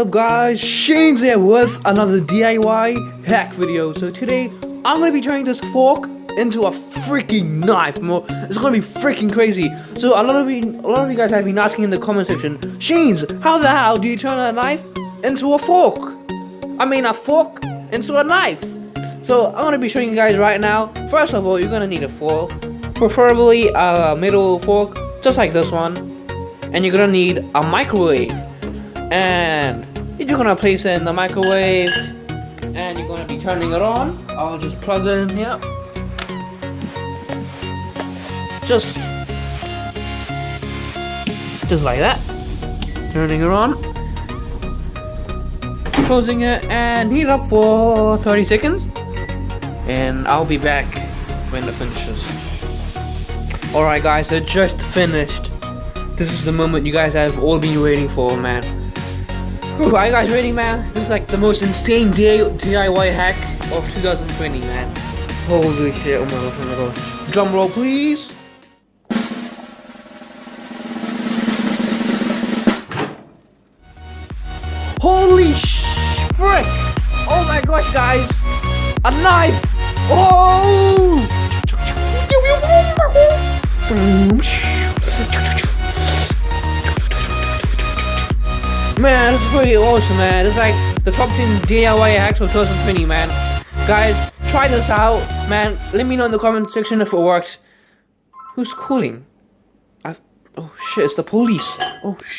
up guys, Shane's here with another DIY hack video. So today I'm gonna be turning this fork into a freaking knife. It's gonna be freaking crazy. So a lot of you guys have been asking in the comment section, Shane's, how the hell do you turn a knife into a fork? I mean a fork into a knife. So I'm gonna be showing you guys right now. First of all, you're gonna need a fork, preferably a middle fork, just like this one. And you're gonna need a microwave. And you're gonna place it in the microwave and you're gonna be turning it on. I'll just plug it in here. Just like that. Turning it on. Closing it and heat it up for 30 seconds. And I'll be back when it finishes. Alright guys, it just finished. This is the moment you guys have all been waiting for, man. Whew, are you guys ready, man? This is like the most insane DIY hack of 2020, man. Holy shit, oh my gosh. Drum roll, please. Holy frick! Oh my gosh, guys! A knife! Oh! Man, this is pretty awesome, man. It's like the top 10 DIY hacks of 2020, man. Guys, try this out, man. Let me know in the comment section if it works. Who's calling? Oh shit, it's the police. Oh shit.